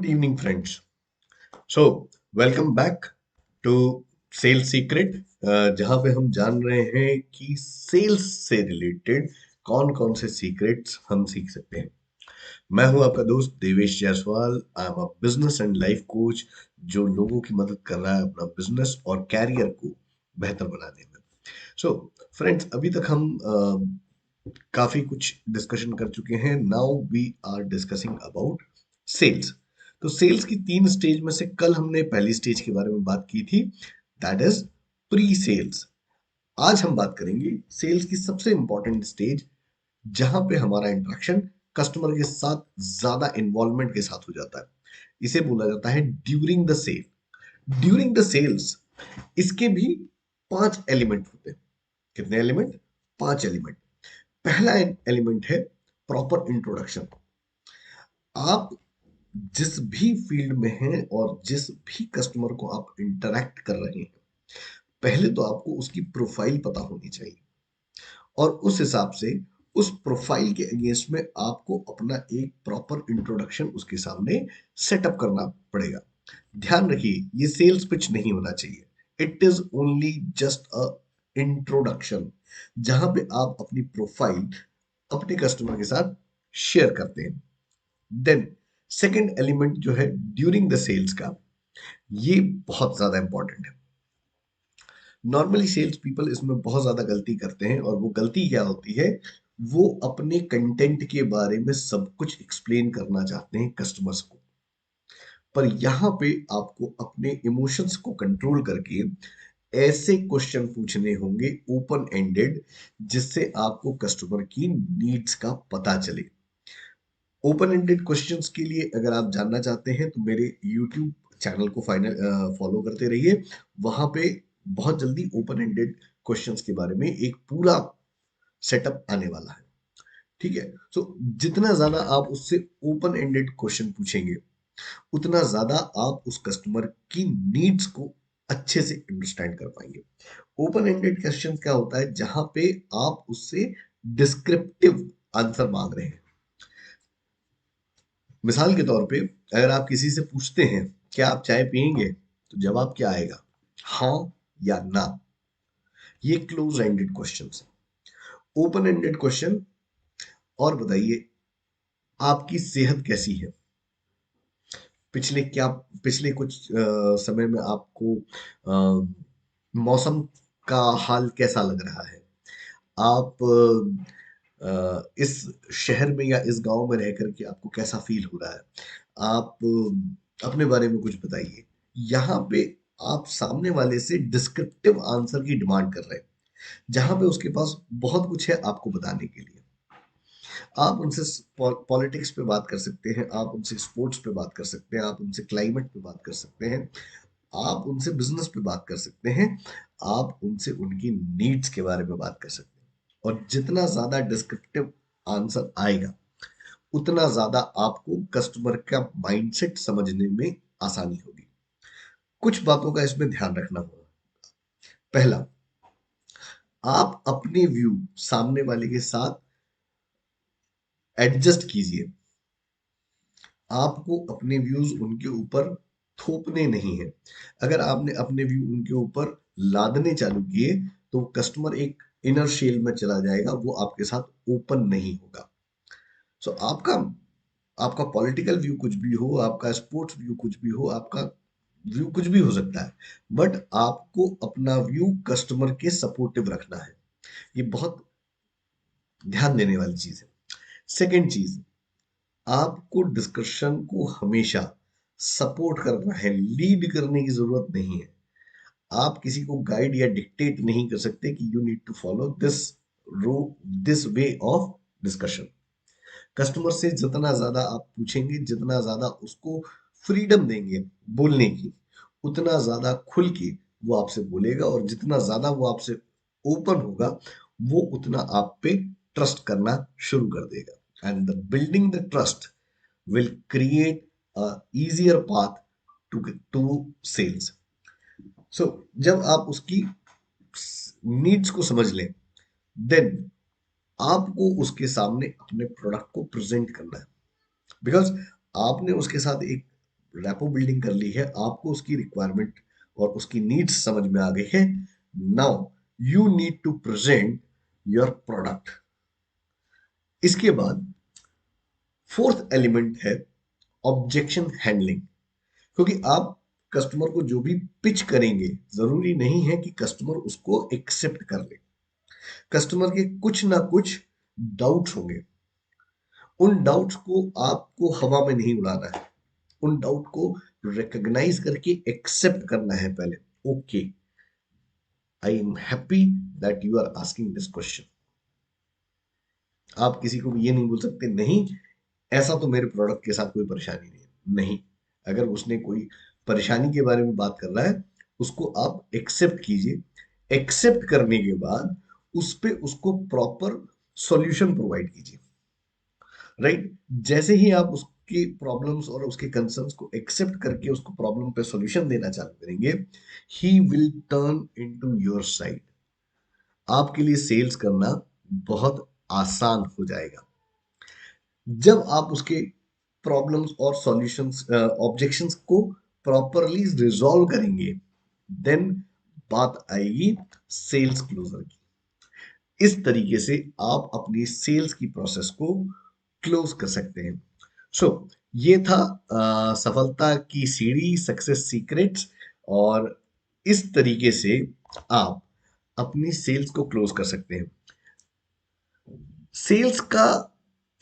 Good evening, friends. So, welcome back to sales secret, जहाँ पे हम जान रहे हैं कि सेल्स से रिलेटेड कौन कौन से सीक्रेट्स हम सीख सकते हैं। मैं हूँ आपका दोस्त Devesh Jaiswal. I am a business and life coach जो लोगों की मदद कर रहा है अपना बिजनेस और कैरियर को बेहतर बनाने में। सो फ्रेंड्स, अभी तक हम काफी कुछ डिस्कशन कर चुके हैं। Now we are discussing about sales. तो सेल्स की तीन स्टेज में से कल हमने पहली स्टेज के बारे में बात की थी, दैट इज प्री सेल्स। आज हम बात करेंगे सेल्स की सबसे इंपॉर्टेंट स्टेज, जहां पे हमारा इंटरेक्शन कस्टमर के साथ ज्यादा इन्वॉल्वमेंट के साथ हो जाता है। इसे बोला जाता है during the sale. During the sales इसके भी पांच एलिमेंट होते हैं। कितने एलिमेंट? पांच एलिमेंट। पहला एलिमेंट है प्रॉपर इंट्रोडक्शन। आप जिस भी फील्ड में हैं और जिस भी कस्टमर को आप इंटरैक्ट कर रहे हैं, पहले तो आपको उसकी प्रोफाइल पता होनी चाहिए और उस हिसाब से उस प्रोफाइल के अगेंस्ट में आपको अपना एक प्रॉपर इंट्रोडक्शन उसके सामने सेटअप करना पड़ेगा। ध्यान रखिए, ये सेल्स पिच नहीं होना चाहिए। It is only just a introduction, जहां पे आप अपनी प्रोफाइल अपने कस्टमर के साथ शेयर करते हैं। देन सेकेंड एलिमेंट जो है ड्यूरिंग द सेल्स का, ये बहुत ज्यादा इंपॉर्टेंट है। नॉर्मली सेल्स पीपल इसमें बहुत ज्यादा गलती करते हैं, और वो गलती क्या होती है, वो अपने कंटेंट के बारे में सब कुछ एक्सप्लेन करना चाहते हैं कस्टमर्स को। पर यहाँ पे आपको अपने इमोशंस को कंट्रोल करके ऐसे क्वेश्चन पूछने होंगे ओपन एंडेड, जिससे आपको कस्टमर की नीड्स का पता चले। ओपन एंडेड क्वेश्चंस के लिए अगर आप जानना चाहते हैं तो मेरे यूट्यूब चैनल को फाइनल फॉलो करते रहिए। वहां पे बहुत जल्दी ओपन एंडेड क्वेश्चंस के बारे में एक पूरा सेटअप आने वाला है। ठीक है। सो जितना ज्यादा आप उससे ओपन एंडेड क्वेश्चन पूछेंगे, उतना ज्यादा आप उस कस्टमर की नीड्स को अच्छे से अंडरस्टैंड कर पाएंगे। ओपन एंडेड क्वेश्चन क्या होता है, जहां पे आप उससे डिस्क्रिप्टिव आंसर मांग रहे हैं। मिसाल के तौर पे, अगर आप किसी से पूछते हैं क्या आप चाय पियेंगे, तो जवाब क्या आएगा? हाँ या ना। ये क्लोज एंडेड क्वेश्चन है। ओपन एंडेड क्वेश्चन, और बताइए आपकी सेहत कैसी है? पिछले कुछ समय में आपको मौसम का हाल कैसा लग रहा है? आप इस शहर में या इस गांव में रह करके आपको कैसा फील हो रहा है? आप अपने बारे में कुछ बताइए। यहाँ पे आप सामने वाले से डिस्क्रिप्टिव आंसर की डिमांड कर रहे हैं, जहां पे उसके पास बहुत कुछ है आपको बताने के लिए। आप उनसे पॉलिटिक्स पे बात कर सकते हैं, आप उनसे स्पोर्ट्स पे बात कर सकते हैं, आप उनसे क्लाइमेट पे बात कर सकते हैं, आप उनसे बिजनेस पे बात कर सकते हैं, आप उनसे उनकी नीड्स के बारे में बात कर सकते हैं। और जितना ज्यादा डिस्क्रिप्टिव आंसर आएगा, उतना ज्यादा आपको कस्टमर का माइंडसेट समझने में आसानी होगी। कुछ बातों का इसमें ध्यान रखना होगा। पहला, आप अपने व्यू सामने वाले के साथ एडजस्ट कीजिए। आपको अपने व्यूज उनके ऊपर थोपने नहीं है। अगर आपने अपने व्यू उनके ऊपर लादने चालू किए, तो कस्टमर एक इनर शेल में चला जाएगा, वो आपके साथ ओपन नहीं होगा। सो आपका आपका पॉलिटिकल व्यू कुछ भी हो, आपका स्पोर्ट्स व्यू कुछ भी हो, आपका व्यू कुछ भी हो सकता है, बट आपको अपना व्यू कस्टमर के सपोर्टिव रखना है। ये बहुत ध्यान देने वाली चीज है। सेकेंड चीज, आपको डिस्कशन को हमेशा सपोर्ट करना है, लीड करने की जरूरत नहीं है। आप किसी को गाइड या डिक्टेट नहीं कर सकते कि you need to follow row this way of discussion. Customer से जितना ज्यादा आप पूछेंगे, जितना ज्यादा उसको फ्रीडम देंगे बोलने की, उतना ज्यादा खुल के वो आपसे बोलेगा, और जितना ज्यादा वो आपसे ओपन होगा, वो उतना आप पे ट्रस्ट करना शुरू कर देगा। And the building the trust will create a easier path to sales. So जब आप उसकी नीड्स को समझ लें, देन आपको उसके सामने अपने प्रोडक्ट को प्रेजेंट करना है। बिकॉज आपने उसके साथ एक रैपो बिल्डिंग कर ली है, आपको उसकी रिक्वायरमेंट और उसकी नीड्स समझ में आ गई है। Now you need to present your product. इसके बाद फोर्थ एलिमेंट है ऑब्जेक्शन हैंडलिंग। क्योंकि आप कस्टमर को जो भी पिच करेंगे, जरूरी नहीं है कि कस्टमर उसको एक्सेप्ट कर ले। कस्टमर के कुछ ना कुछ डाउट्स होंगे। उन डाउट्स को आपको हवा में नहीं उड़ाना है, उन डाउट को रिकॉग्नाइज करके एक्सेप्ट करना है पहले। Okay, I am happy that you are asking this question. आप किसी को भी ये नहीं बोल सकते नहीं, ऐसा तो मेरे प्रोडक्ट के साथ कोई परेशानी नहीं है। नहीं, अगर उसने कोई परेशानी के बारे में बात कर रहा है, उसको आप एक्सेप्ट कीजिए। एक्सेप्ट करने के बाद उस पे उसको प्रॉपर सॉल्यूशन प्रोवाइड कीजिए। राइट, जैसे ही आप उसकी प्रॉब्लम्स और उसके कंसर्न्स को एक्सेप्ट करके उसको प्रॉब्लम पे सॉल्यूशन देना चालू करेंगे, he will turn into your side. आपके लिए सेल्स करना बहुत आसान हो जाएगा। जब आप उसके प्रॉब्लम्स और सॉल्यूशंस, ऑब्जेक्शंस को प्रॉपरली रिजॉल्व करेंगे, देन बात आएगी सेल्स क्लोजर की। इस तरीके से आप अपनी सेल्स की प्रोसेस को क्लोज कर सकते हैं। सो ये था सफलता की सीढ़ी, सक्सेस सीक्रेट्स। और इस तरीके से आप अपनी सेल्स को क्लोज कर सकते हैं। सेल्स का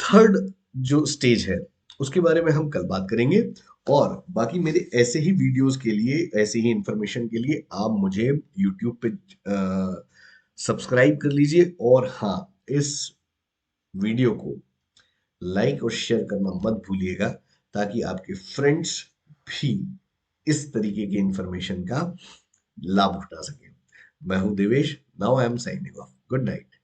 थर्ड जो स्टेज है, उसके बारे में हम कल बात करेंगे। और बाकी मेरे ऐसे ही वीडियोस के लिए, ऐसे ही इंफॉर्मेशन के लिए आप मुझे यूट्यूब पे सब्सक्राइब कर लीजिए। और हाँ, इस वीडियो को लाइक और शेयर करना मत भूलिएगा, ताकि आपके फ्रेंड्स भी इस तरीके की इंफॉर्मेशन का लाभ उठा सकें। मैं हूं Devesh, now I am signing off. Good night.